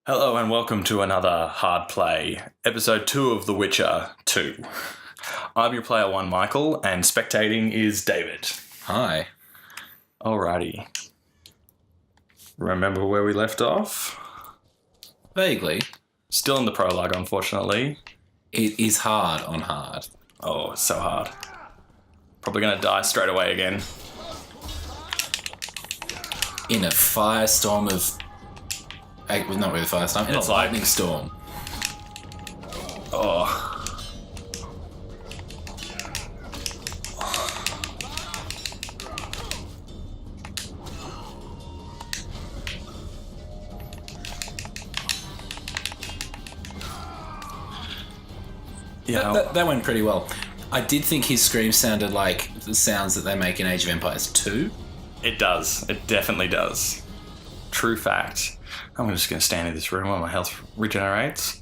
Hello and welcome to another Hard Play, episode 2 of The Witcher 2. I'm your player 1, Michael, and spectating is David. Hi. Alrighty. Remember where we left off? Vaguely. Still in the prologue, unfortunately. It is hard on hard. Oh, it's so hard. Probably gonna die straight away again. In a firestorm of... not really a firestorm, in It's a like- lightning storm. Oh. Yeah. That went pretty well. I did think his scream sounded like the sounds that they make in Age of Empires 2. It does. It definitely does. True fact. I'm just going to stand in this room while my health regenerates.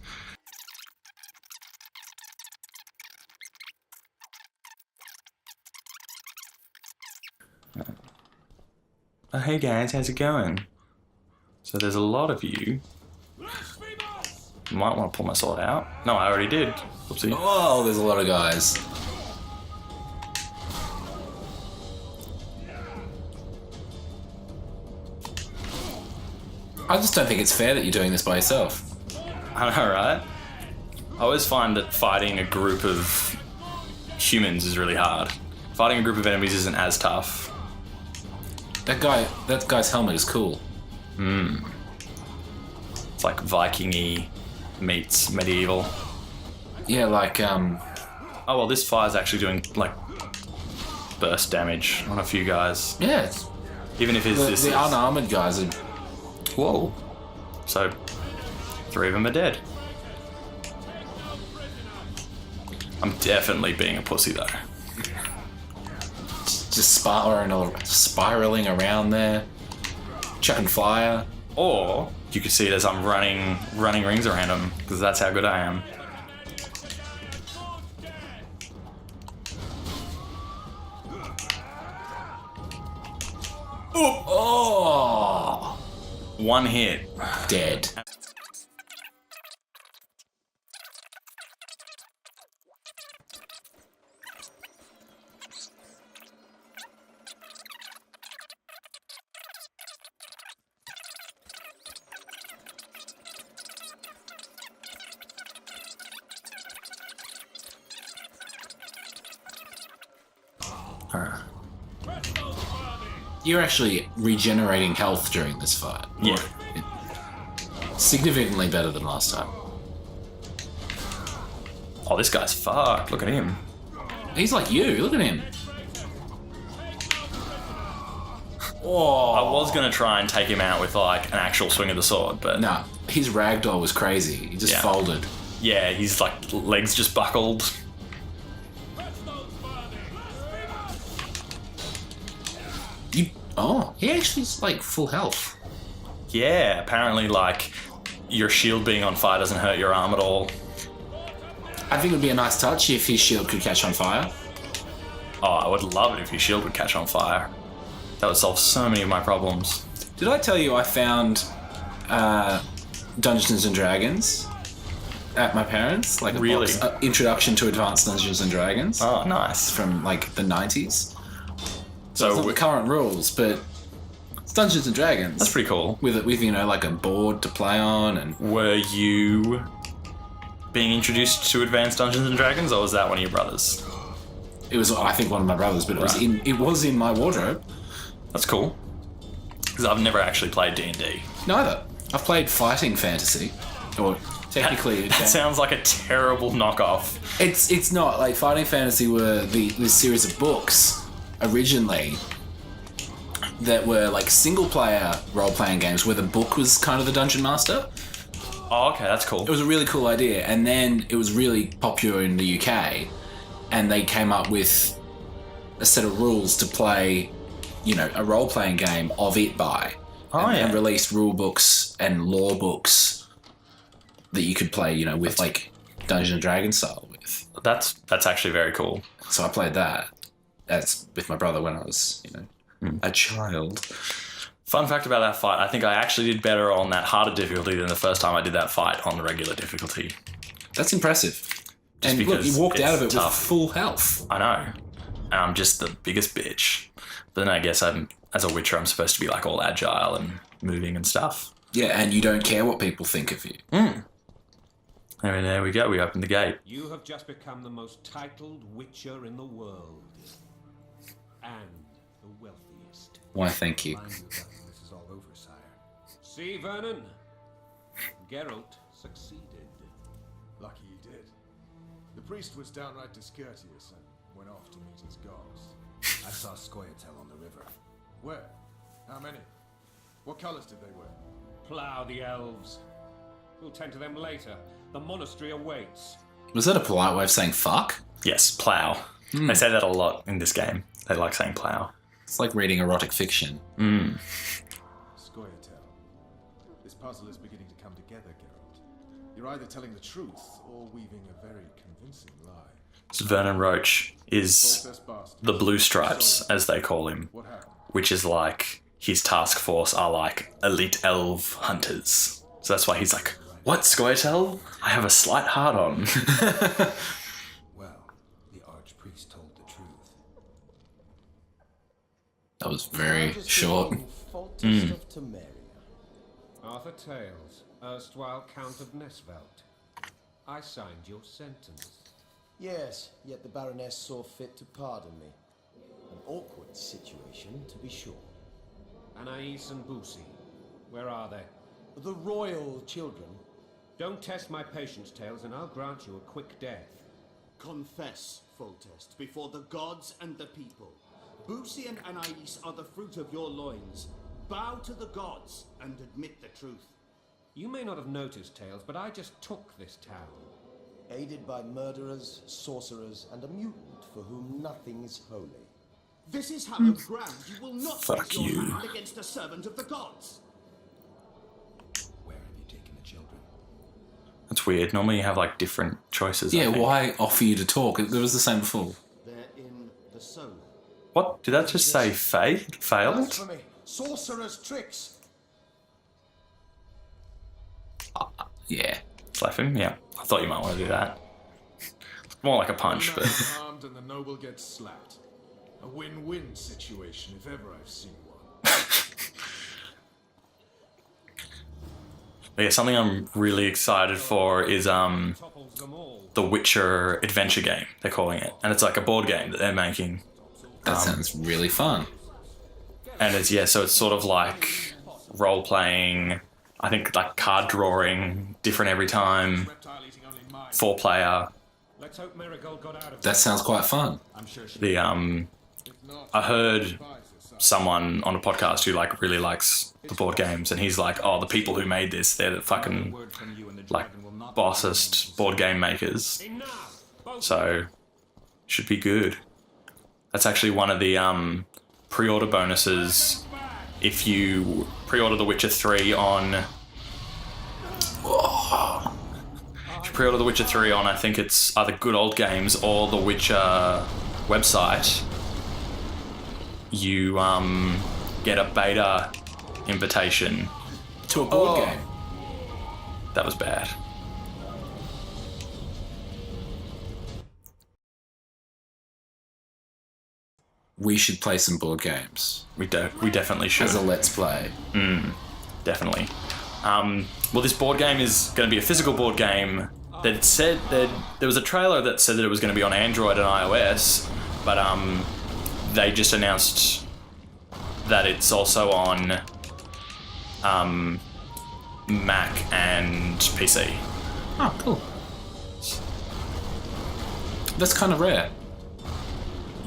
Oh, hey guys, how's it going? So there's a lot of you. Might want to pull my sword out. No, I already did. Whoopsie. Oh, there's a lot of guys. I just don't think it's fair that you're doing this by yourself. I know, right? I always find that fighting a group of humans is really hard. Fighting a group of enemies isn't as tough. That guy's helmet is cool. It's like Viking-y meets medieval. Yeah, like, Oh, well, this fire's actually doing, like, burst damage on a few guys. yeah, Even if it's the unarmored guys are... Whoa. So, 3 of them are dead. I'm definitely being a pussy, though. just spiraling around there, chucking fire. Or, you could see it as I'm running rings around them, because that's how good I am. Oh, One hit. dead. You're actually regenerating health during this fight. Yeah. Significantly better than last time. Oh, this guy's fucked. Look at him. He's like you. Look at him. I Oh. was going to try and take him out with, like, an actual swing of the sword, but... No, his ragdoll was crazy. He just Yeah. folded. Yeah, he's, like, legs just buckled. He actually is like full health. Yeah, apparently, like, your shield being on fire doesn't hurt your arm at all. I think it would be a nice touch if his shield could catch on fire. Oh, I would love it if your shield would catch on fire. That would solve so many of my problems. Did I tell you I found Dungeons and Dragons at my parents'? Like a Really? box, Introduction to Advanced Dungeons and Dragons Oh, nice. from like the 90s. So, It's not the current rules, but it's Dungeons and Dragons. that's pretty cool. With you know, like a board to play on, and Were you being introduced to Advanced Dungeons and Dragons, or was that one of your brothers? it was, I think, one of my brothers, but Right. it was in my wardrobe. That's cool. Because I've never actually played D&D. Neither. I've played Fighting Fantasy, or technically, That sounds like a terrible knockoff. it's not. Like Fighting Fantasy were this series of books originally that were like single player role playing games where the book was kind of the dungeon master. Oh, okay, that's cool. It was a really cool idea, and then it was really popular in the UK, and they came up with a set of rules to play, you know, a role playing game of it by. And released rule books and lore books that you could play, you know, with like Dungeons and Dragons style with. That's actually very cool. So I played that. That's with my brother when I was, you know, a child. Fun fact about that fight, I think I actually did better on that harder difficulty than the first time I did that fight on the regular difficulty. That's impressive. Just and look, you walked out of it tough. with full health. I know. And I'm just the biggest bitch. But then I guess as a Witcher, I'm supposed to be like all agile and moving and stuff. Yeah, and you don't care what people think of you. And there we go. We opened the gate. You have just become the most titled Witcher in the world. And the wealthiest. Why, thank you. This is all over, sire. See, Vernon? Geralt succeeded. Lucky he did. The priest was downright discourteous and went off to meet his gods. I saw Scoia'tael on the river. Where? How many? What colors did they wear? Plough the elves. We'll tend to them later. The monastery awaits. Was that a polite way of saying fuck? Yes, plow. They say that a lot in this game. They like saying plow. It's like reading erotic fiction. Scoia'tael. This puzzle is beginning to come together, Geralt. You're either telling the truth or weaving a very convincing lie. So Vernon Roach is the Blue Stripes, as they call him, What happened? which is like his task force are like elite elf hunters. So that's why he's like, what, Scoia'tael? I have a slight hard on. Well, the archpriest told the truth. That was very short. Arthur Tales, erstwhile Count of Nesvelt. I signed your sentence. Yes, yet the Baroness saw fit to pardon me. An awkward situation, to be sure. Anais and Boosie, where are they? The royal children. Don't test my patience, Tales, and I'll grant you a quick death. Confess, Foltest, before the gods and the people. Boosie and Anais are the fruit of your loins. Bow to the gods and admit the truth. You may not have noticed, Tales, but I just took this town. Aided by murderers, sorcerers, and a mutant for whom nothing is holy. This is hallowed ground. You will not Fuck raise your you. hand against a servant of the gods. Where have you taken the children? That's weird. Normally you have like different choices. I Yeah, think. why offer you to talk? It was the same before. They're in the soul. What? Did that just say failed? Blasphemy! Sorcerer's tricks! Yeah. Slap him? Yeah. I thought you might want to do that. More like a punch, but... Armed and the noble gets slapped. A win-win situation, if ever I've seen one. But yeah, something I'm really excited for is Topples them all. the Witcher adventure game, they're calling it. And it's like a board game that they're making. That sounds really fun. And it's, yeah, so it's sort of like role-playing, I think like card drawing, different every time, Reptile eating only mine. 4-player. Let's hope Marigold got out of That sounds quite fun. I'm sure she The If not, I heard buys her son. someone on a podcast who like really likes the board games, and he's like, oh, the people who made this, they're the fucking like bossest board game makers. Enough! Both So should be good. That's actually one of the pre-order bonuses if you pre-order The Witcher 3 on... If you pre-order The Witcher 3 on, I think it's either Good Old Games or The Witcher website, you get a beta invitation. To a board game. That was bad. We should play some board games We definitely should. as a let's play. Definitely. Well, this board game is going to be a physical board game. That said that there was a trailer that said that it was going to be on Android and iOS, but they just announced that it's also on Mac and PC. Oh, cool. That's kind of rare.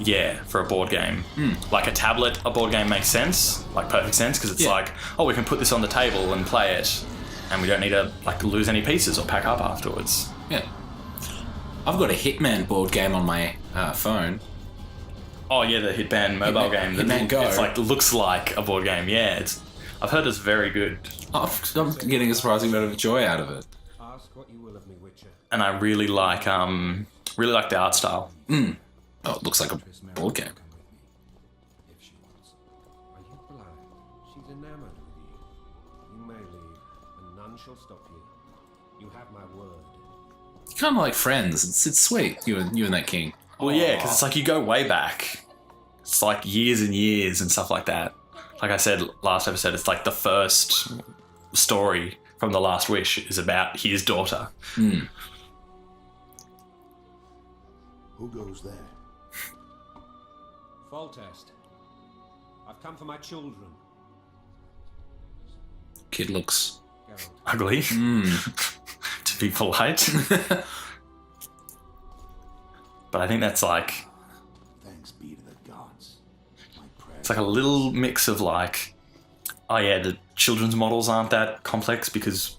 Yeah, for a board game. Like a tablet, a board game makes sense, like perfect sense, because it's Yeah. like, oh, we can put this on the table and play it, and we don't need to like lose any pieces or pack up afterwards. Yeah. I've got a Hitman board game on my phone. Oh yeah, the Hitman mobile game. Hitman Go. It's like looks like a board game. Yeah, I've heard it's very good, I'm getting a surprising amount of joy out of it. ask what you will of me, Witcher. and I really like the art style. Oh, it looks like a board game. Come with me, if she wants. Are you blind? She's enamored with you. You may leave, and none shall stop you. You have my word. Kind of like friends. It's sweet. You and that king. Well, yeah, because it's like you go way back. It's like years and years and stuff like that. Like I said last episode, it's like the first story from The Last Wish is about his daughter. Mm. Who goes there? Foltest. I've come for my children. Kid looks Geralt. Ugly. To be polite. But I think that's like... Thanks be to the gods. My prayer. It's like a little mix of like... Oh yeah, the children's models aren't that complex because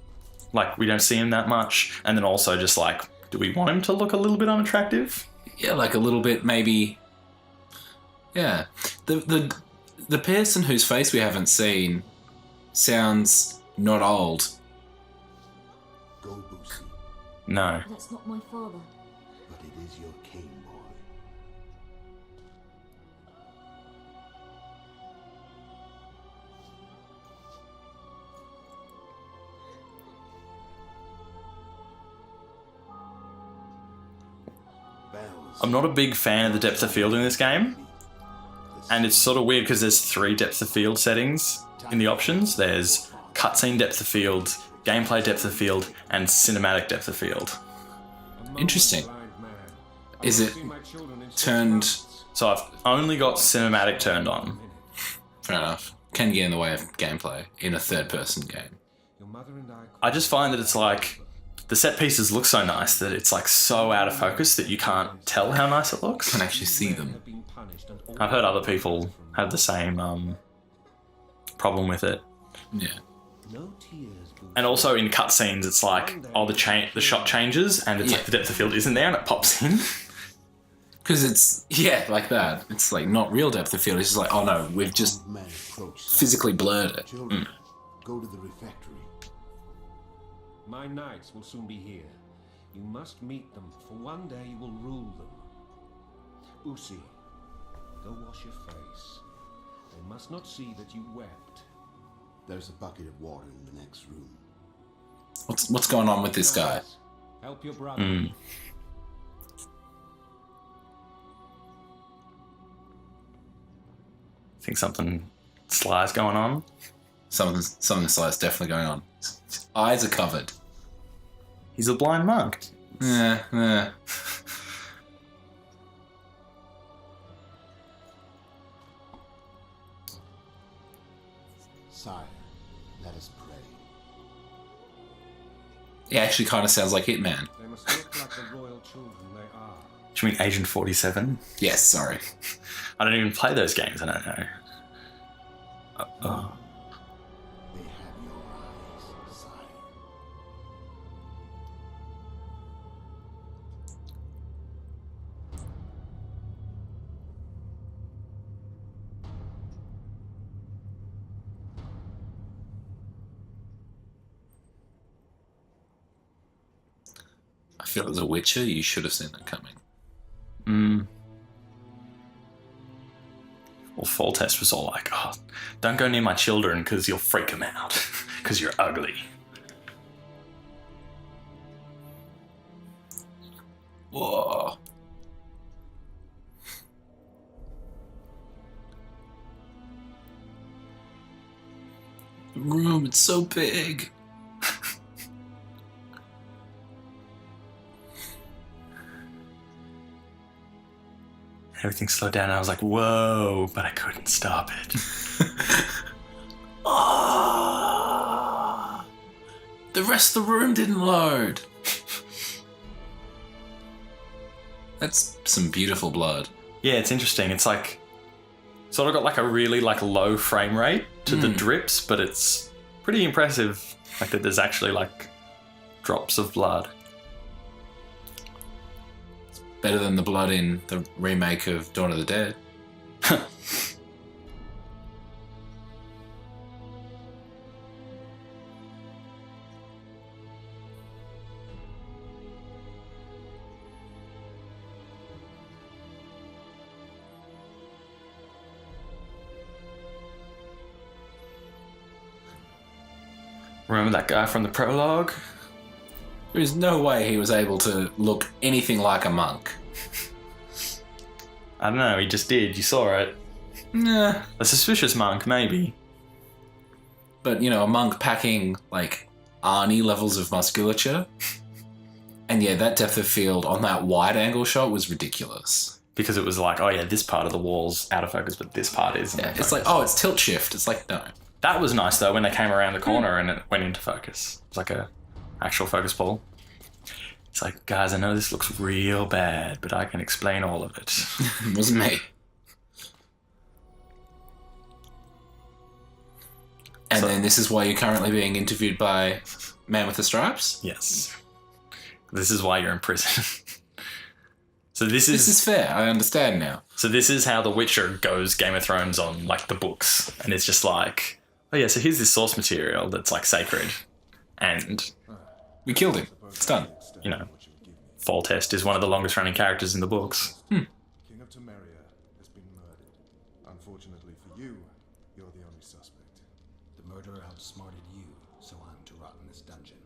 like we don't see him that much. And then also just like, do we want him to look a little bit unattractive? yeah, like a little bit maybe. Yeah, the person whose face we haven't seen sounds not old. Go, Boosie, No. That's not my father. but it is your king, boy. Bells. I'm not a big fan of the depth of field in this game. And it's sort of weird because there's 3 depth of field settings in the options. There's cutscene depth of field, gameplay depth of field, and cinematic depth of field. Interesting. Blind man. Is I've it seen my children in turned? 6 months. So I've only got cinematic turned on. Fair enough. Can get in the way of gameplay in a third-person game. Your mother and I just find that it's like the set pieces look so nice that it's like so out of focus that you can't tell how nice it looks. Can actually see them. have been punished and all I've heard other people have the same problem with it. Yeah. no tears, Boosie. And also in cutscenes, it's like, oh, the shot changes, and it's Yeah. like the depth of field isn't there, and it pops in. Because it's, yeah, like that. It's like not real depth of field. It's just like, oh no, we've just Old men approach. physically blurred it. Children, go to the refectory. My knights will soon be here. You must meet them, for one day you will rule them. Boosie, go wash your face. They must not see that you wept. There's a bucket of water in the next room. What's going on with this guy? Knights, help your brother. Mm. Think something sly's going on. Something sly's definitely going on. His eyes are covered. He's a blind monk. Yeah. Sire, let us pray. He actually kind of sounds like Hitman. They must look like the royal children they are. Do you mean Agent 47? Yes, sorry. I don't even play those games, I don't know. Oh. They have your eyes, sire. I feel as a Witcher, you should have seen that coming. Well, Foltest was all like, oh, don't go near my children because you'll freak them out because you're ugly. Whoa. The room, it's so big. Everything slowed down and I was like, whoa, but I couldn't stop it. Ah! The rest of the room didn't load. That's some beautiful blood. Yeah, it's interesting. It's like, sort of got like a really like low frame rate to the drips, but it's pretty impressive. Like that there's actually like drops of blood. Better than the blood in the remake of Dawn of the Dead. Remember that guy from the prologue? There is no way he was able to look anything like a monk. I don't know, he just did. You saw it. Nah. A suspicious monk, maybe. But, you know, a monk packing, like, Arnie levels of musculature. And yeah, that depth of field on that wide angle shot was ridiculous. Because it was like, oh yeah, this part of the wall's out of focus, but this part is. Yeah, it's like, oh, it's tilt shift. It's like, no. That was nice though when they came around the corner and it went into focus. It was like a actual focus pull. It's like, guys, I know this looks real bad, but I can explain all of it. It wasn't me. And then this is why you're currently being interviewed by Man with the Stripes? Yes. This is why you're in prison. So This is fair. I understand now. So this is how The Witcher goes Game of Thrones on like the books, and it's just like, oh yeah, so here's this source material that's like sacred, and We killed him. It's done. you know, Foltest is one of the longest running characters in the books. King of Temeria has been murdered. Unfortunately for you, you're the only suspect. The murderer outsmarted you, so I'm to rot in this dungeon.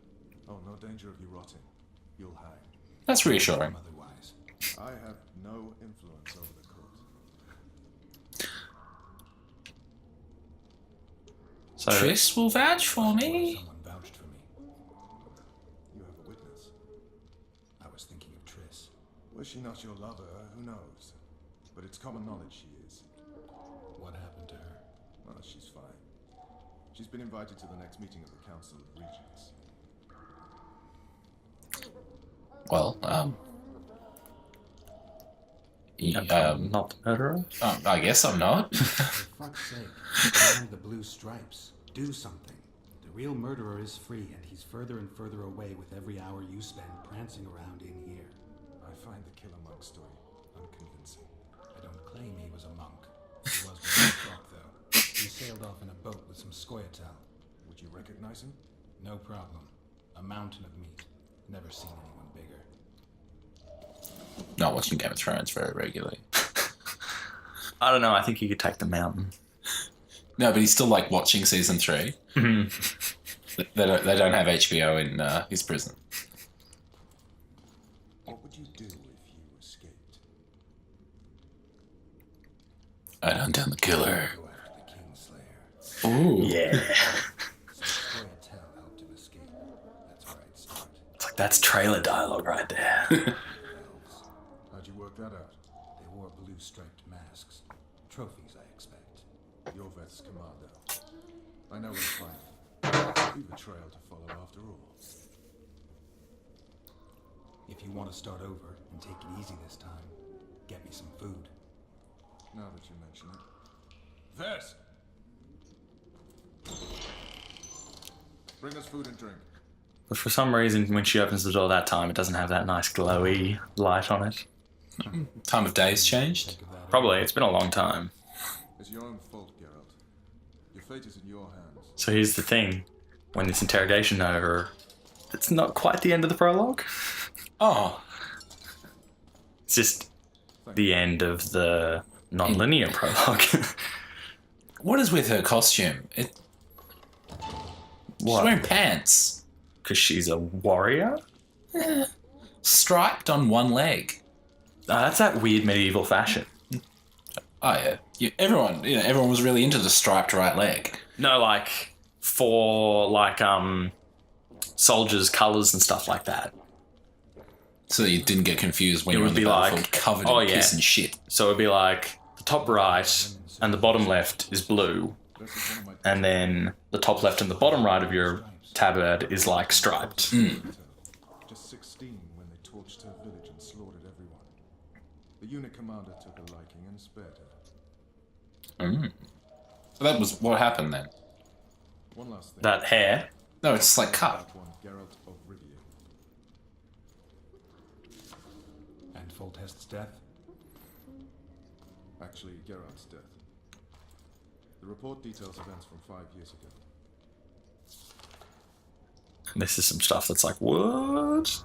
Oh, no danger of you rotting. You'll hang. That's reassuring. Otherwise, I have no influence over the court. So Triss will vouch for me. someone vouched for me. You have a witness. I was thinking of Triss. Was she not your lover? Who knows? But it's common knowledge she is. What happened to her? Well, she's fine. She's been invited to the next meeting of the Council of Regents. Well, not the murderer. I guess I'm not. For fuck's sake, find the blue stripes. Do something. The real murderer is free, and he's further and further away with every hour you spend prancing around in here. I find the Killer Monk story unconvincing. I don't claim he was a monk. He was very talk, though. He sailed off in a boat with some Scoia'tael. Would you recognize him? No problem. A mountain of meat. Never seen anyone bigger. Not watching Game of Thrones very regularly. I don't know. I think you could take the mountain. No, but he's still like watching season 3. They don't have HBO in his prison. What would you do if you escaped? I'd hunt down the killer. Go after the Kingslayer. Ooh. Yeah. Scoia'tael helped him escape. That's where I'd start. It's like, that's trailer dialogue right there. Elves. How'd you work that out? They wore blue striped masks. Trophies, I expect. Your vet's commando. I know where to find him. Leave a trail to follow after all. If you want to start over and take it easy this time, get me some food. Now that you mention it. Vet! Bring us food and drink. But for some reason, when she opens the door that time, it doesn't have that nice glowy light on it. Time of day's changed. Think of that. Probably. It's been a long time. It's your own fault, Geralt. Your fate is in your hands. So here's the thing. When this interrogation over, it's not quite the end of the prologue. Oh, It's just the end of the non-linear prologue. what is with her costume? She's What? wearing pants. Because she's a warrior? Striped on one leg. That's that weird medieval fashion. Oh yeah. Everyone was really into the striped right leg. No, like, for, like, soldiers' colours and stuff like that. So that you didn't get confused when It you were would on the be battlefield like- covered oh, in yeah. piss and shit. So it'd be like, the top right and the bottom left is blue, This is one of my and then the top left and the bottom right of your tabard is, like, striped. just 16 when they torched her village and slaughtered everyone. The unit commander took a liking and spared her. So that was what happened then. One last thing. That hair. No, it's like cut. That one, Geralt of Rivia. And Foltest's death? Actually, Geralt's death. The report details events from 5 years ago. This is some stuff that's like, what?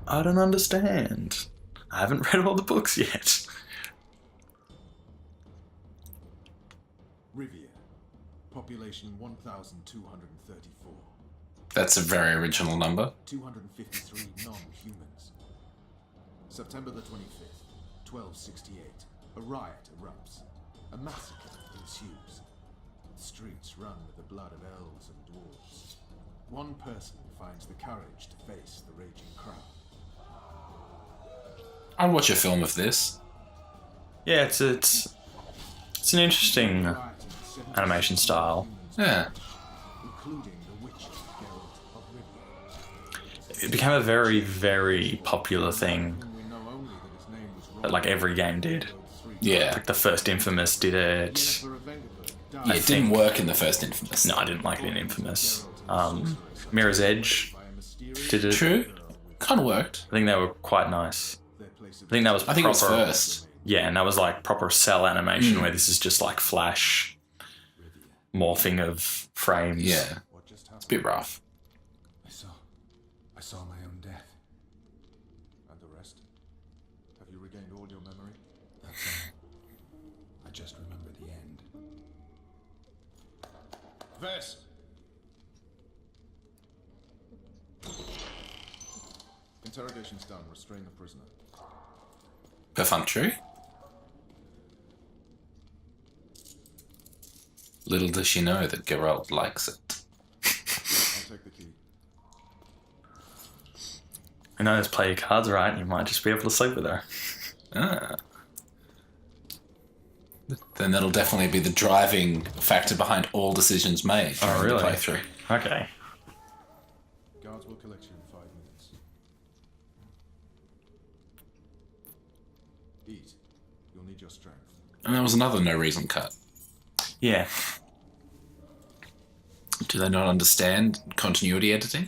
I don't understand. I haven't read all the books yet. Rivia. Population 1,234. That's a very original number. 253 non-humans. September the 25th, 1268. A riot erupts. A massacre ensues. The streets run with the blood of elves and dwarves. One person finds the courage to face the raging crowd. I'd watch a film of this. Yeah, it's an interesting Riot in 70 animation style. Yeah. including the witches Geralt of Rivia. It became a very, very popular thing We know only that his name was that like every game did. Yeah. Like the first Infamous did it. Yennefer of Vengerberg died Yeah, it didn't think- work in the first Infamous. No, I didn't like it in Infamous. Mirror's Edge by a mysterious did it. True. Kind of worked. I think they were quite nice. their place of I think that was I think it was proper. first. Yeah, and that was like proper cell animation where this is just like flash morphing of frames. Yeah. what just It's happened. a bit rough. I saw my own death. And the rest? Have you regained all your memory? That's all. I just remember the end. Vess! Interrogation's done. Restrain the prisoner. Perfunctory. Little does she know that Geralt likes it. I'll take the key. I know, just play your cards right, you might just be able to sleep with her. Ah. Then that'll definitely be the driving factor behind all decisions made during really? the playthrough. Okay. Guards will collect you in 5 minutes. Eat. You'll need your strength. And there was another no reason cut. Yeah. Do they not understand continuity editing?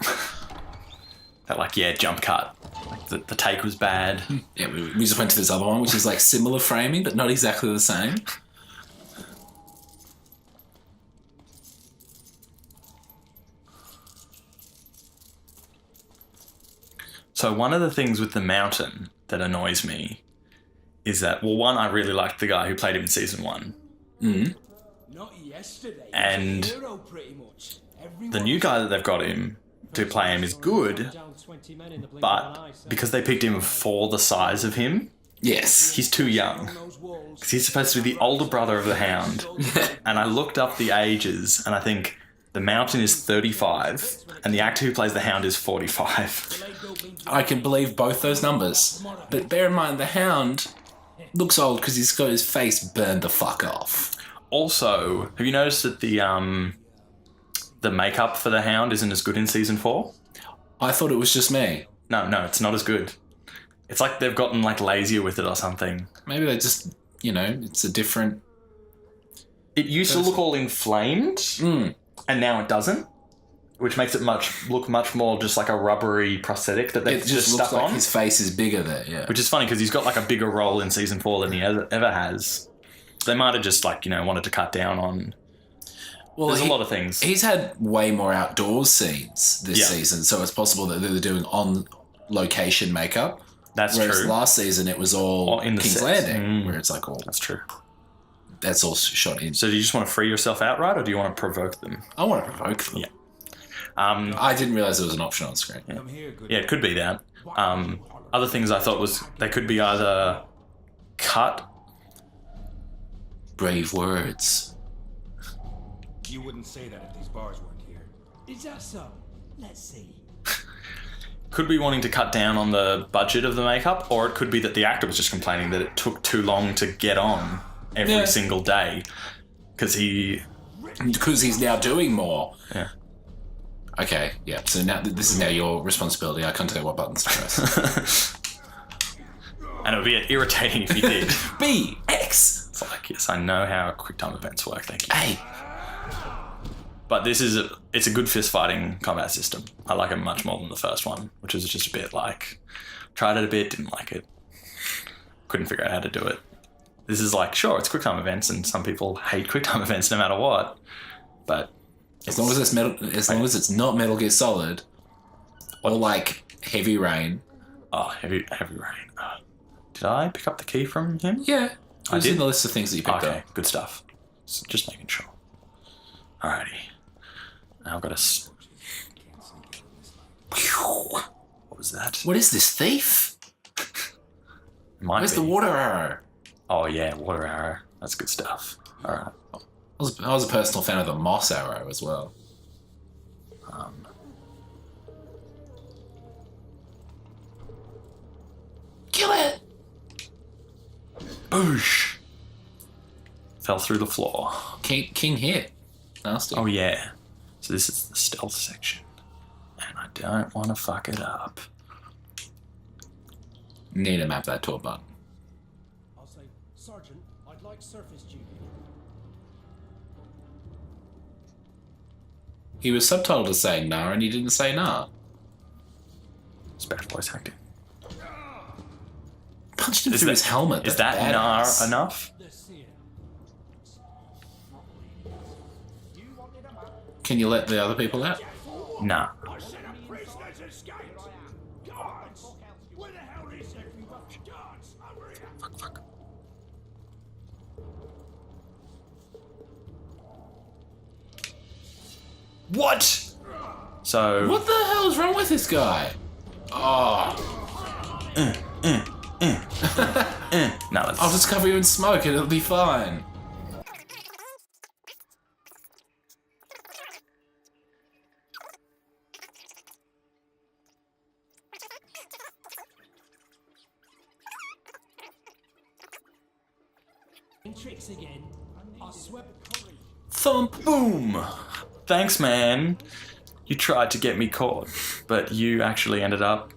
That like, yeah, jump cut. Like the take was bad. Yeah, we just went to this other one, which is like similar framing, but not exactly the same. So one of the things with the mountain that annoys me is that, well, one, I really liked the guy who played him in season 1. Not yesterday. And He's a hero, pretty much. The new guy that they've got him to play him is good, but because they picked him for the size of him, Yes. he's too young. Because he's supposed to be the older brother of the Hound. And I looked up the ages, and I think the Mountain is 35, and the actor who plays the Hound is 45. I can believe both those numbers. But bear in mind, the Hound looks old because he's got his face burned the fuck off. Also, have you noticed that the makeup for the Hound isn't as good in season 4? I thought it was just me. No, it's not as good. It's like they've gotten like lazier with it or something. Maybe they just, it's a different... It used to look all inflamed, and now it doesn't, which makes it look much more just like a rubbery prosthetic that they've It just stuck looks like on. his face is bigger there, yeah. Which is funny because he's got like a bigger role in season 4 than he ever has. They might have just like, wanted to cut down on... Well, There's a lot of things. He's had way more outdoors scenes this Yeah. season, so it's possible that they're doing on-location makeup. That's Whereas true. last season it was all in the King's sets. Landing, where it's like all... That's true. That's all shot in. So do you just want to free yourself outright, or do you want to provoke them? I want to provoke them. Yeah. I didn't realise there was an option on screen. Come here, good Yeah, it could be that. Other things I thought was they could be either cut. Brave words. You wouldn't say that if these bars weren't here. Is that so? Let's see. Could be wanting to cut down on the budget of the makeup, or it could be that the actor was just complaining that it took too long to get on every single day because Because he's now doing more. Yeah. Okay, yeah. So now this is now your responsibility. I can't tell you what buttons to press. And it would be irritating if you did. B, X, It's like, yes, I know how QuickTime events work, thank you. A. But it's a good fist fighting combat system. I like it much more than the first one, which was just a bit like, tried it a bit, didn't like it. Couldn't figure out how to do it. This is like, sure, it's QuickTime events, and some people hate QuickTime events no matter what. But As long as it's not Metal Gear Solid, or like Heavy Rain. oh, heavy rain. Did I pick up the key from him? Yeah, it I was did? in the list of things that you picked Okay, up. good stuff. Just making sure. Alrighty. Now I've got to... Can't see What was that? What is this, thief? Where's the water arrow? Oh yeah, water arrow. That's good stuff. All right. I was a personal fan of the moss arrow as well. Kill it! Boosh! Fell through the floor. King hit. Nasty. Oh yeah. So this is the stealth section. And I don't want to fuck it up. Need to map that to a button. I'll say, Sergeant, I'd like surface duty. He was subtitled as saying nah, and he didn't say nah. It's bad voice acting. Punched him through his helmet. Is that badass. nah enough? Can you let the other people out? Nah. I said a prisoner's escaped! Guards! Where the hell is everyone? Guards! Hurry up! Fuck. What? So... What the hell is wrong with this guy? Oh. No, that's... I'll just cover you in smoke and it'll be fine. Tricks again. I swear. Thump boom! Thanks, man. You tried to get me caught, but you actually ended up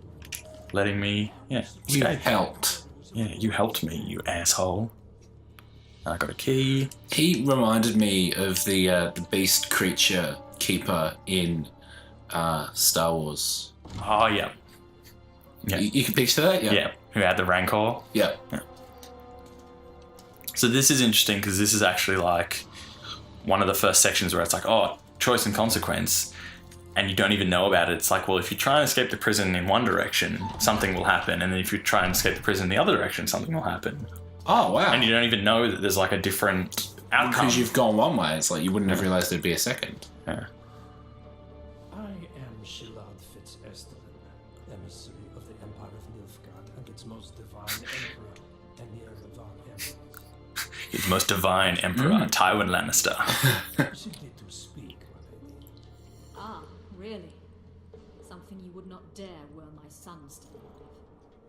letting me, You escape. helped. Yeah, you helped me, you asshole. I got a key. He reminded me of the beast creature keeper in Star Wars. Oh, yeah. Yeah. You can picture that? Yeah, who had the Rancor. Yeah. So this is interesting because this is actually like one of the first sections where it's like, oh, choice and consequence, and you don't even know about it. It's like, well, if you try and escape the prison in one direction, something will happen, and then if you try and escape the prison in the other direction, something will happen. Oh, wow. And you don't even know that there's like a different outcome. Because you've gone one way, it's like you wouldn't have realised there'd be a second. Yeah. I am Shilad Fitz-Estevan, emissary of the Empire of Nilfgaard and its most divine emperor, Emir Van Emrys. His most divine emperor, Tywin Lannister. Simply to speak, my lady. Ah, really? Something you would not dare were my son still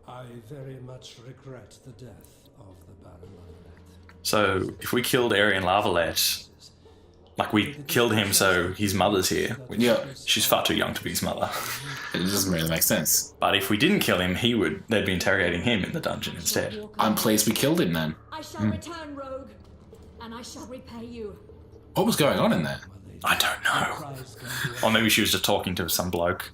alive. I very much regret the death of the Baron Lavalette. So if we killed Aryan Lavalette, like we killed him so his mother's here, which she's far too young to be his mother. It doesn't really make sense. But if we didn't kill him, they'd be interrogating him in the dungeon instead. I'm pleased we killed him then. I shall return, rogue, and I shall repay you. What was going on in there? I don't know. Or maybe she was just talking to some bloke.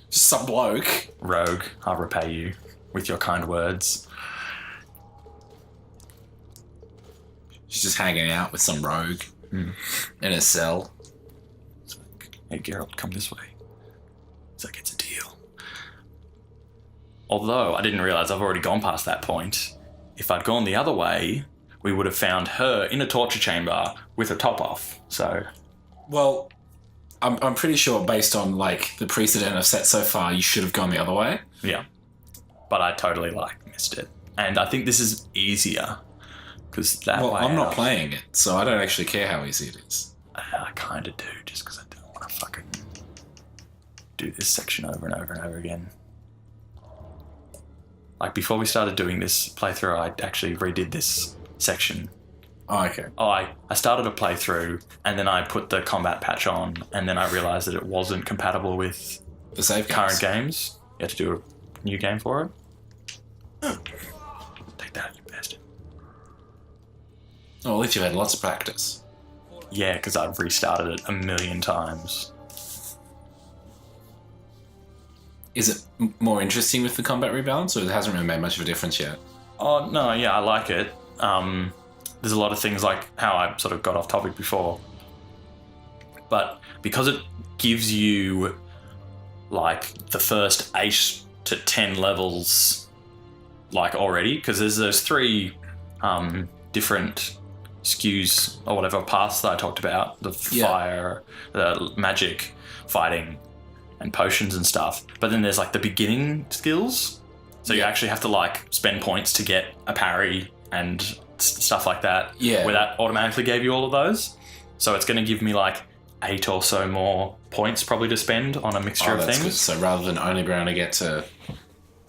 Some bloke. Rogue, I'll repay you with your kind words. She's just hanging out with some rogue in a cell. It's like, hey, Geralt, come this way. It's like, it's a deal. Although, I didn't realise I've already gone past that point. If I'd gone the other way, we would have found her in a torture chamber with her top off, so... Well, I'm pretty sure based on, like, the precedent I've set so far, you should have gone the other way. Yeah. But I totally, missed it. And I think this is easier. Because that way... Well, I'm not playing it, so I don't actually care how easy it is. I kind of do, just because I don't want to fucking do this section over and over and over again. Like, before we started doing this playthrough, I actually redid this section. Oh, okay. Oh, I started a playthrough, and then I put the combat patch on, and then I realised that it wasn't compatible with The save current games. You had to do a new game for it. Take that, you bastard. Oh, at least you've had lots of practice. Yeah, because I've restarted it 1,000,000 times. Is it more interesting with the combat rebalance, or it hasn't really made much of a difference yet? Oh, no, yeah, I like it. There's a lot of things like how I sort of got off topic before. But because it gives you, like, the first 8 to 10 levels, like, already, because there's those 3 different skews or whatever paths that I talked about, the fire, the magic, fighting, and potions and stuff. But then there's like the beginning skills. So you actually have to like spend points to get a parry and stuff like that. Yeah. Where that automatically gave you all of those. So it's going to give me like 8 or so more points probably to spend on a mixture of that's things. good. So rather than only being able to get to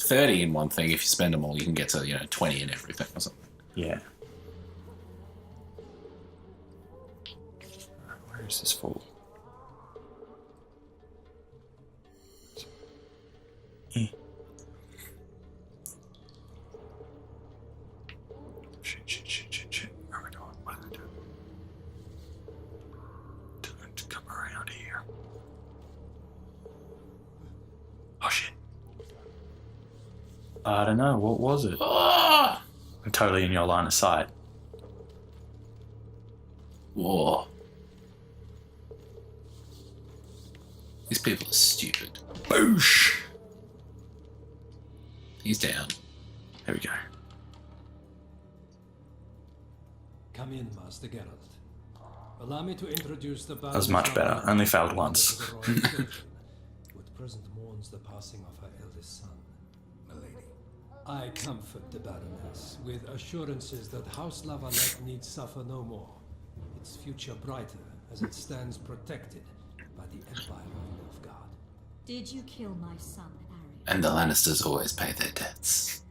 30 in one thing, if you spend them all, you can get to 20 in everything or something. Yeah. Where is this for? Shit. Where are we going? What did I do? To come around here. Oh shit. I don't know. What was it? I'm totally in your line of sight. Whoa. These people are stupid. Boosh! He's down. There we go. Come in, Master Geralt. Allow me to introduce the That was much better. Only failed once. What present mourns the passing of her eldest son. Milady. I comfort the Baroness with assurances that House Lavalette need suffer no more. Its future brighter as it stands protected by the Empire of Nilfgaard. Did you kill my son, Arya? And the Lannisters always pay their debts.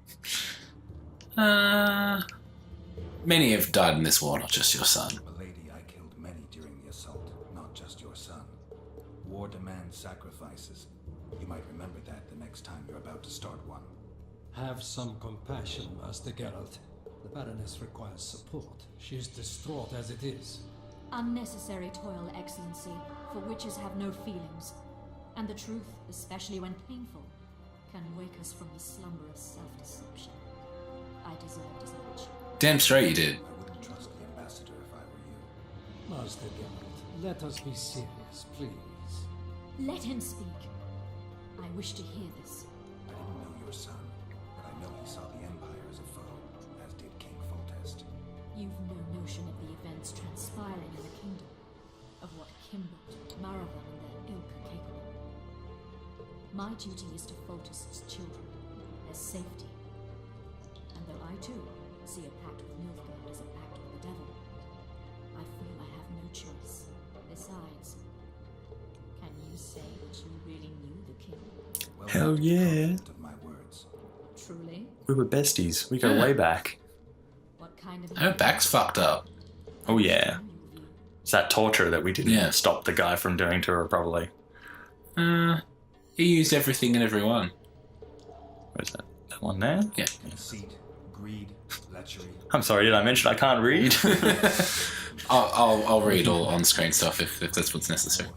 Many have died in this war, not just your son. Milady, I killed many during the assault, not just your son. War demands sacrifices. You might remember that the next time you're about to start one. Have some compassion, Master Geralt. The Baroness requires support. She is distraught as it is. Unnecessary toil, Excellency, for witches have no feelings. And the truth, especially when painful, can wake us from the slumber of self-deception. I deserved as much. Damn straight you did. I wouldn't trust the ambassador if I were you. Master Geralt, let us be serious, please. Let him speak. I wish to hear this. I didn't know your son, but I know he saw the Empire as a foe, as did King Foltest. You've no notion of the events transpiring in the kingdom, of what Kimball, Maravan, and their ilk are capable. My duty is to Foltest's children, their safety. And though I too see a pact with Nilfgaard as a pact with the devil, I feel I have no choice. Besides, can you say that you really knew the king? Well, Hell that's the yeah. content of my words. Truly? We were besties. We go way back. What kind of... Her back's fucked up. Oh yeah. It's that torture that we didn't stop the guy from doing to her, probably. He used everything and everyone. Where's that? That one there? Yeah. Deceit, greed, lechery. I'm sorry, did I mention I can't read? I'll read all on-screen stuff if that's what's necessary.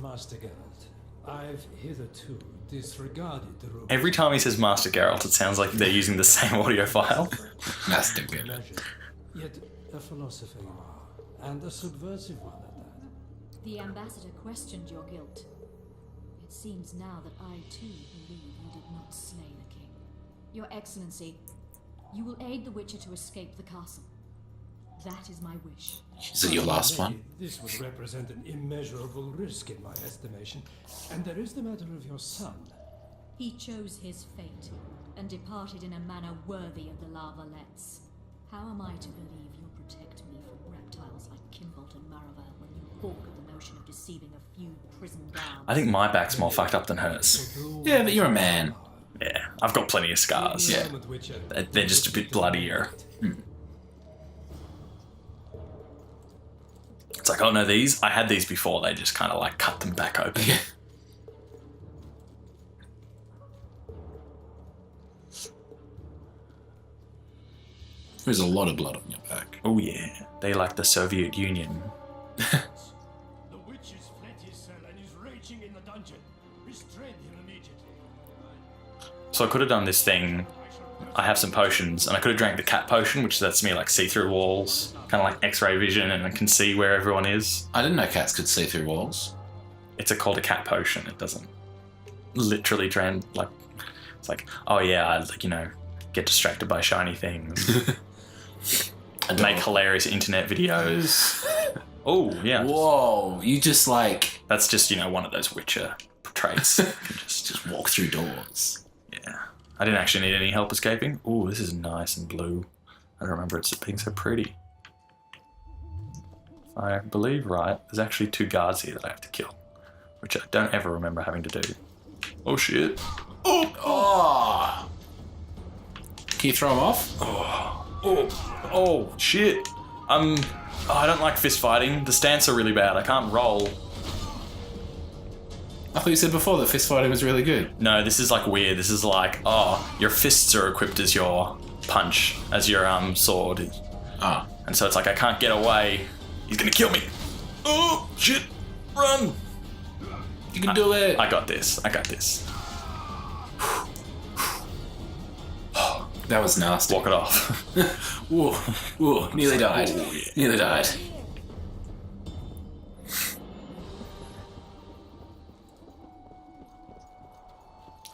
Master Geralt, I've hitherto disregarded the rules. Every time he says Master Geralt, it sounds like they're using the same audio file. Master Geralt. Measured. Yet a philosopher you are, and a subversive one at that. The ambassador questioned your guilt. It seems now that I too believe you did not slay the king. Your Excellency, you will aid the Witcher to escape the castle. That is my wish. Is it your last one? This would represent an immeasurable risk in my estimation. And there is the matter of your son. He chose his fate and departed in a manner worthy of the Lavalettes. How am I to believe you'll protect me from reptiles like Kimbolt and Maravel when you balk at the notion of deceiving a few prisoned guards? I think my back's more fucked up than hers. Yeah, but you're a man. Yeah, I've got plenty of scars. Yeah. They're just a bit bloodier. It's like, oh no, I had these before, they just kind of like cut them back open. Yeah. There's a lot of blood on your back. Oh yeah, they like the Soviet Union. The witch has fled his cell and is raging in the dungeon. Restrain him immediately. So I could have done this thing. I have some potions, and I could have drank the cat potion, which lets me like see through walls, kind of like X-ray vision, and I can see where everyone is. I didn't know cats could see through walls. It's called a cat potion. It doesn't literally like. It's like, oh yeah, I get distracted by shiny things. And make hilarious internet videos. Oh, yeah. Whoa, you just like That's just, one of those Witcher traits. You can just walk through doors. Yeah. I didn't actually need any help escaping. Ooh, this is nice and blue. I don't remember it being so pretty. If I believe right, there's actually 2 guards here that I have to kill, which I don't ever remember having to do. Oh, shit. Oh! Can you throw them off? Oh, shit. I don't like fist fighting. The stance are really bad. I can't roll. I thought you said before that fist fighting was really good. No, this is like weird. This is like, your fists are equipped as your punch, as your sword. Ah. And so it's like, I can't get away. He's gonna kill me. Oh, shit. Run. You can do it. I got this. That was nasty. Walk it off. Whoa, nearly died. Oh, yeah. Nearly died.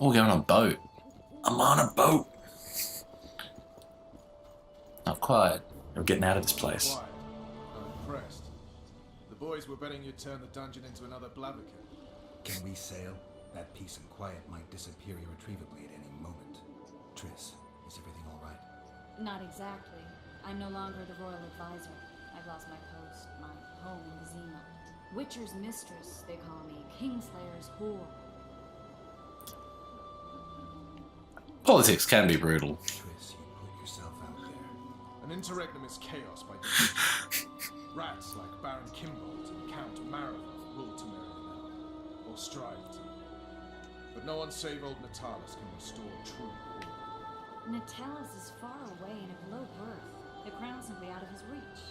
Oh, we're going on a boat. I'm on a boat. Not quite. We're getting out of this place. Quiet. I'm impressed. The boys were betting you'd turn the dungeon into another Blaviken. Can we sail? That peace and quiet might disappear irretrievably at any moment. Triss, is everything all right? Not exactly. I'm no longer the royal advisor. I've lost my post, my home in Vizima. Witcher's mistress, they call me. Kingslayer's whore. Politics can be brutal. Triss, you put yourself out there. An interregnum is chaos by definition. Rats like Baron Kimbold and Count Maravoth rule Temeria now, or strive to. But no one save old Natalis can restore true order. Natalis is far away and of low birth. The crown simply out of his reach.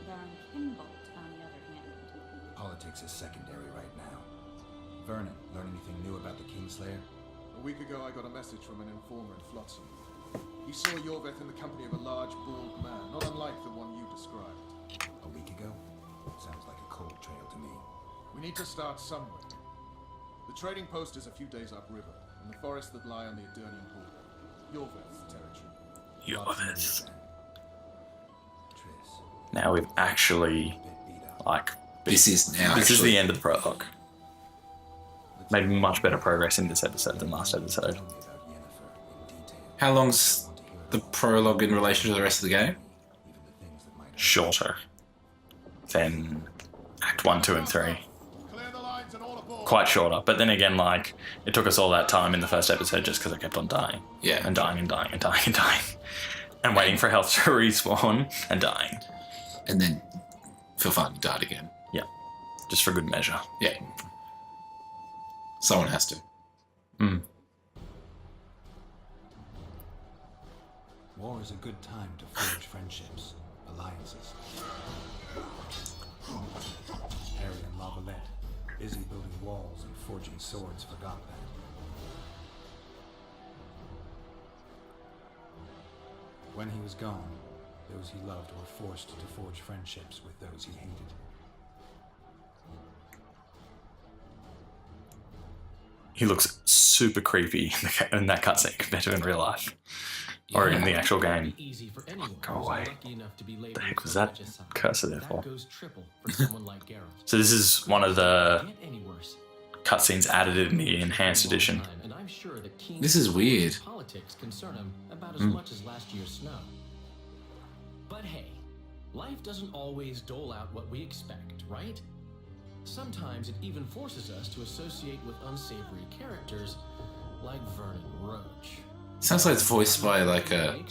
Baron Kimbold, on the other hand. Politics is secondary right now. Vernon, learn anything new about the Kingslayer? A week ago, I got a message from an informer in Flotsam. He saw Yorveth in the company of a large, bald man, not unlike the one you described. A week ago? Sounds like a cold trail to me. We need to start somewhere. The trading post is a few days upriver, in the forests that lie on the Edirnian border. Yorveth's territory. Yorveth. Triss, Now we've actually, This is the end of the prologue. Made much better progress in this episode than last episode. tell me about Yennefer in detail. How long's the prologue in relation to the rest of the game? Even the things that might Shorter than Act 1, 2, and 3. Clear the lines and all aboard. Quite shorter, but then again, it took us all that time in the first episode just because I kept on dying. Yeah. And dying and dying and dying and dying. And waiting for health to respawn and dying. And then, for fun, you died again. Yeah. Just for good measure. Yeah. Someone has to. War is a good time to forge friendships, alliances. Harry and Lavalette, busy building walls and forging swords, forgot that. When he was gone, those he loved were forced to forge friendships with those he hated. He looks super creepy in that cutscene compared to in real life. Or in the actual game. Go away. The heck was that cursor there for? So this is one of the cutscenes added in the enhanced edition. This is weird. Politics concern him about as much as last year's snow. But hey, life doesn't always dole out what we expect, right? Sometimes it even forces us to associate with unsavory characters like Vernon Roach. Sounds like it's voiced by a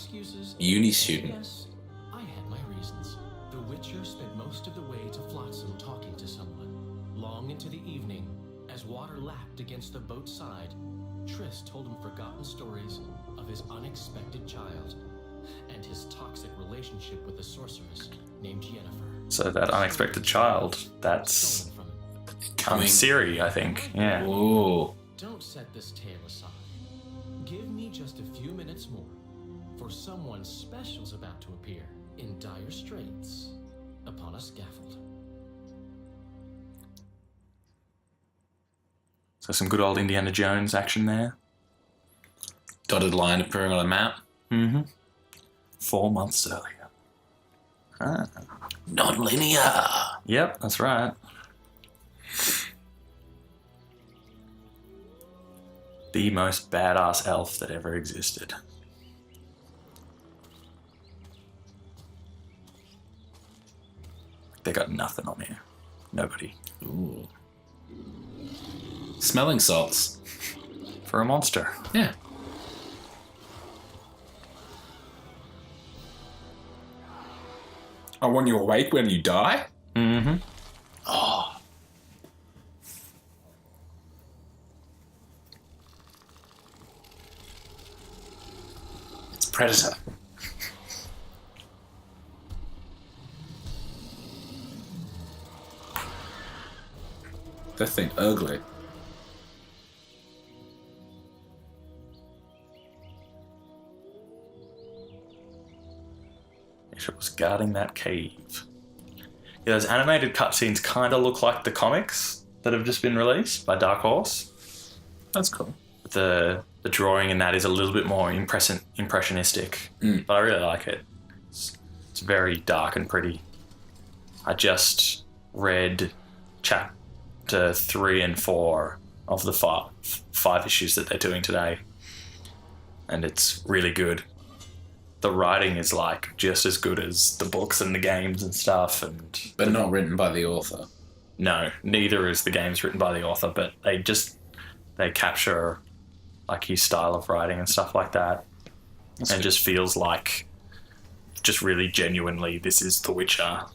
uni student. Yes, I had my reasons. The Witcher spent most of the way to Flotsam talking to someone. Long into the evening, as water lapped against the boat's side, Triss told him forgotten stories of his unexpected child and his toxic relationship with a sorceress named Yennefer. So that unexpected child, that's Ciri, I think. Yeah. Whoa. Don't set this tale aside. Give me just a few minutes more, for someone special's about to appear in dire straits upon a scaffold. So some good old Indiana Jones action there. Dotted line appearing on a map. 4 months earlier. Non-linear. Yep, that's right. The most badass elf that ever existed. They got nothing on here. Nobody. Ooh. Smelling salts. For a monster. Yeah. I want you awake when you die? Mm-hmm. Oh. It's Predator. That thing ugly. If it was guarding that cave. Yeah, those animated cutscenes kind of look like the comics that have just been released by Dark Horse. That's cool. The drawing in that is a little bit more impressionistic, but I really like it. It's very dark and pretty. I just read chapter 3 and 4 of the five issues that they're doing today, and it's really good. The writing is like just as good as the books and the games and stuff, but not written by the author. No, neither is the games written by the author, but they capture like his style of writing and stuff like that. That's and good. It just feels like just really genuinely this is The Witcher.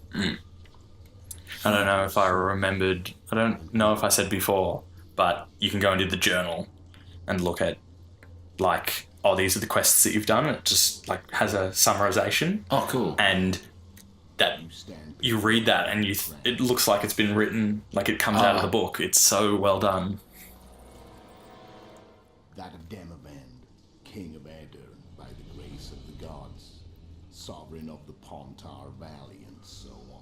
I don't know if I remembered, I don't know if I said before, but you can go into the journal and look at like, oh, these are the quests that you've done. It just like has a summarization. Oh, cool. And that you read that and it looks like it's been written, like it comes out of the book. It's so well done. That of Demavend, king of Edirn, by the grace of the gods, sovereign of the Pontar Valley, and so on.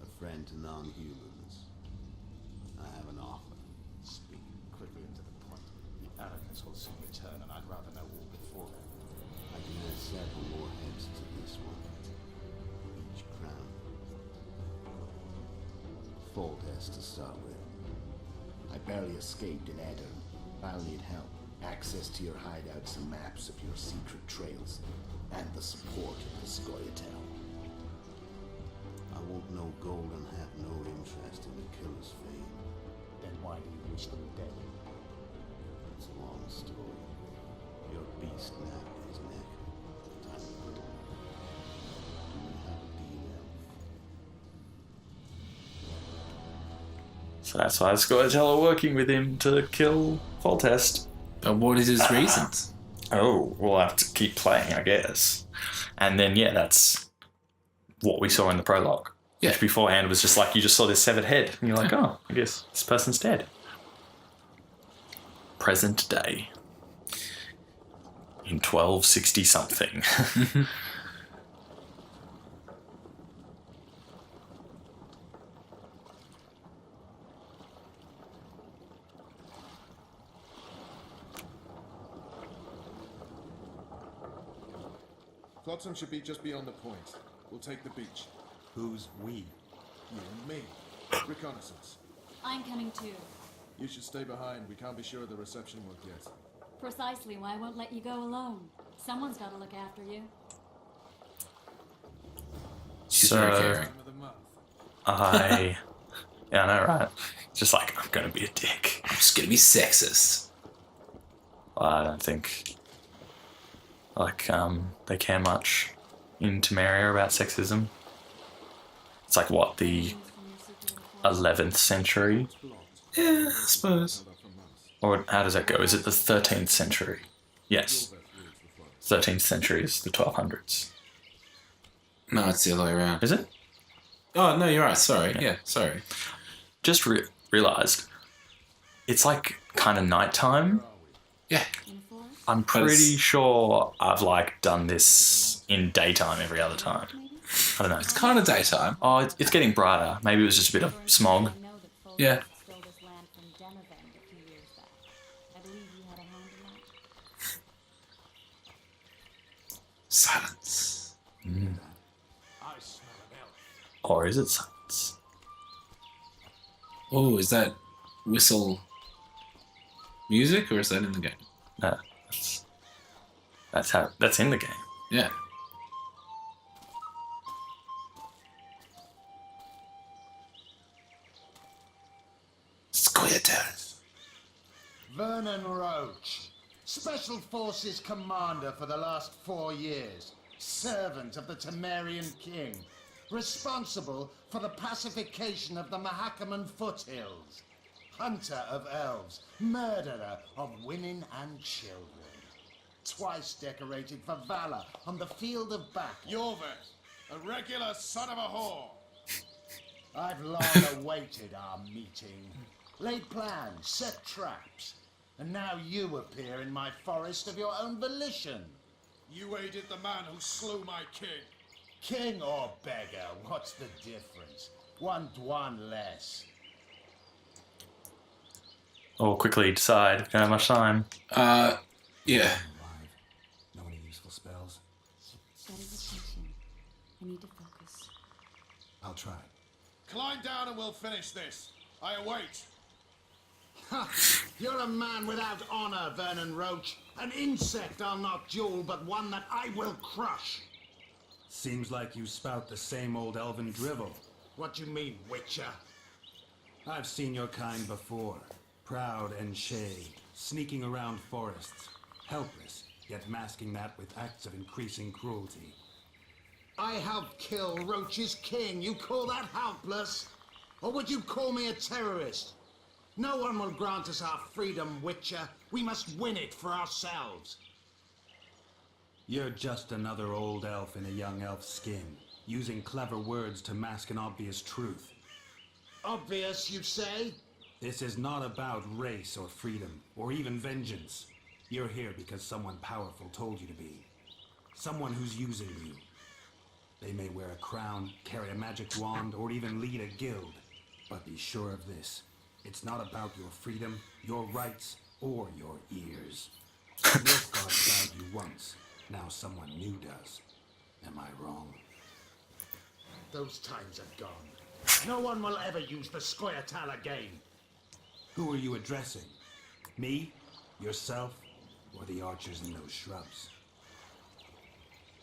A friend to non-humans. I have an offer. Speak quickly and to the point. The arrogance will soon return, and I'd rather know all before. I can add several more heads to this one. Each crown. Full test to start with. I barely escaped in Edirn. I'll need help. Access to your hideouts and maps of your secret trails. And the support of the Scoia'tael. I won't know gold and have no interest in the killer's fame. Then why do you wish them dead? It's a long story. Your beast napped his neck. Time to go. Do we have a deal, Elf? So that's why the Scoia'tael are working with him to kill Foltest. But what is his reasons? Oh, we'll have to keep playing, I guess. And then, yeah, that's what we saw in the prologue. Yeah. Which beforehand was just like, you just saw this severed head. And you're like, oh, I guess this person's dead. Present day. In 1260 something. Flotsam should be just beyond the point. We'll take the beach. Who's we? You and me. Reconnaissance. I'm coming too. You should stay behind. We can't be sure of the reception we'll get. Precisely why I won't let you go alone. Someone's got to look after you. She's very caring. Time of the month. Yeah, I know, right? Just like, I'm gonna be a dick. I'm just gonna be sexist. I don't think, like, they care much in Temeria about sexism. It's like, what, the 11th century? Yeah, I suppose. Or how does that go? Is it the 13th century? Yes. 13th century is the 1200s. No, it's the other way around. Is it? Oh, no, you're right. Sorry. Yeah, sorry. Just realised, it's like kind of nighttime. Yeah. I'm pretty sure I've like done this in daytime every other time. I don't know. It's kind of daytime. Oh, it's getting brighter. Maybe it was just a bit of smog. Yeah. Stole this land from Demavend a few years back. I believe you had a hand in that. Silence. I smell an elf. Or is it silence? Oh, is that whistle music or is that in the game? No, that's in the game. Yeah. Squirters. Vernon Roach, Special Forces Commander for the last 4 years, servant of the Temerian King, responsible for the pacification of the Mahakaman foothills, hunter of elves, murderer of women and children, twice decorated for valor on the field of battle. Yorvet, a regular son of a whore. I've long awaited our meeting, laid plans, set traps, and now you appear in my forest of your own volition. You aided the man who slew my king. King or beggar, what's the difference? One Dwan less. Or quickly decide. Don't have much time. Yeah. No any useful spells. That is attention. I need to focus. I'll try. Climb down and we'll finish this. I await. Ha! You're a man without honor, Vernon Roach. An insect I'll not duel, but one that I will crush. Seems like you spout the same old elven drivel. What do you mean, Witcher? I've seen your kind before. Proud and shay, sneaking around forests. Helpless, yet masking that with acts of increasing cruelty. I helped kill Roach's king. You call that helpless? Or would you call me a terrorist? No one will grant us our freedom, Witcher. We must win it for ourselves. You're just another old elf in a young elf's skin, using clever words to mask an obvious truth. Obvious, you say? This is not about race or freedom, or even vengeance. You're here because someone powerful told you to be. Someone who's using you. They may wear a crown, carry a magic wand, or even lead a guild. But be sure of this. It's not about your freedom, your rights, or your ears. Nilfgaard died you once. Now someone new does. Am I wrong? Those times are gone. No one will ever use the Scoia'tael again. Who are you addressing? Me? Yourself? Or the archers in those shrubs?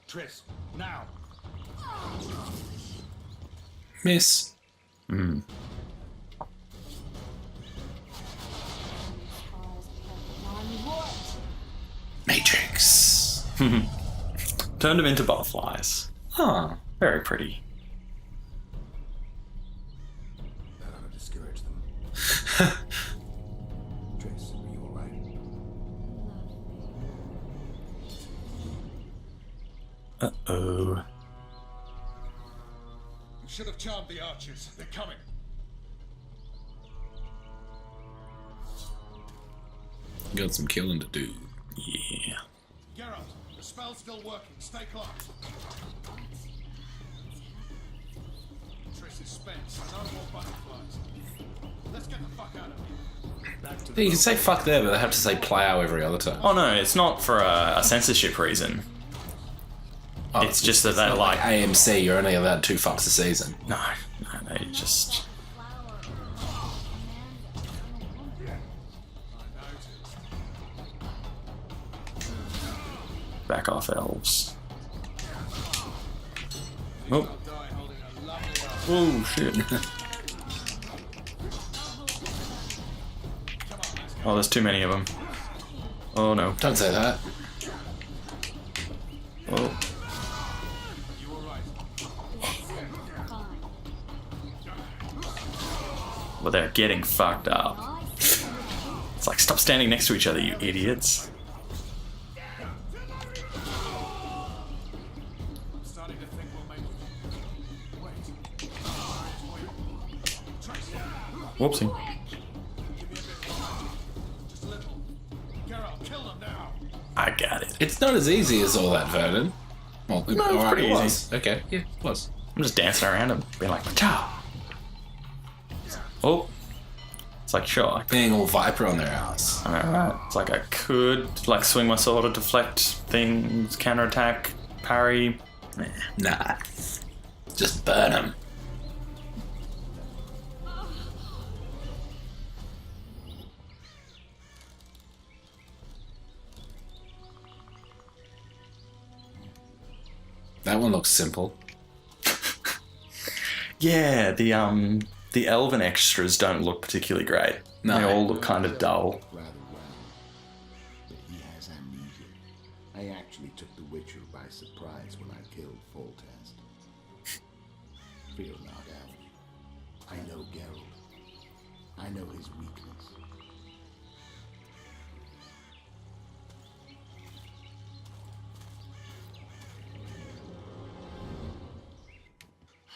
Triss, now. Miss. Matrix. Turned them into butterflies. Oh, very pretty. That ought to discourage them. Triss, are you alright? Uh-oh. You should have charmed the archers. They're coming. Got some killing to do. Yeah. Geralt, the spell's still working. Stay close. Triss is spent. No more butterflies. Let's get the fuck out of here. Back to You can say fuck there, but they have to say plow every other time. Oh no, it's not for a censorship reason. Oh, it's just that they not like... AMC, you're only allowed 2 fucks a season. No, they just... Back off, elves. Oh. Oh, shit. Oh, there's too many of them. Oh, no. Don't say that. Oh. Well, they're getting fucked up. It's like, stop standing next to each other, you idiots. Whoopsie. I got it. It's not as easy as all that, Vernon. Well, No, it's pretty it easy. was. Okay, yeah, it was. I'm just dancing around and being like, ciao. Oh. It's like, sure. Being all Viper on their ass. Alright. It's like I could, like, swing my sword to deflect things, counterattack, parry. Nah. Just burn them. That one looks simple. Yeah, the elven extras don't look particularly great. No. They all look kind of dull. Rather well. But he has amnesia. I actually took the Witcher by surprise when I killed Foltest. Fear not, Elf. I know Geralt. I know his weakness.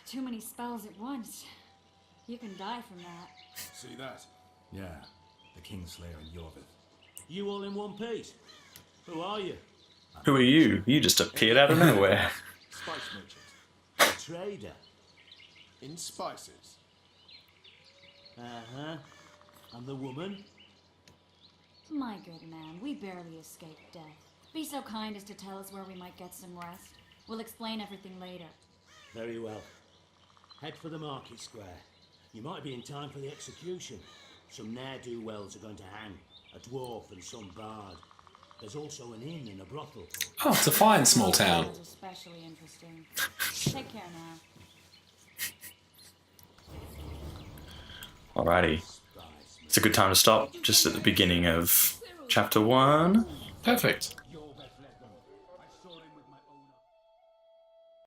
Too many spells at once. You can die from that. See that? Yeah, the Kingslayer and Yorvith. You all in one piece? Who are you? Who are you? You just appeared out of nowhere. Spice merchant. A trader. In spices. Uh-huh. And the woman? My good man, we barely escaped death. Be so kind as to tell us where we might get some rest. We'll explain everything later. Very well. Head for the market square. You might be in time for the execution. Some ne'er-do-wells are going to hang. A dwarf and some bard. There's also an inn and a brothel. Oh, it's a fine small town. That's especially interesting. Take care now. Alrighty. It's a good time to stop, just at the beginning of chapter 1. Perfect.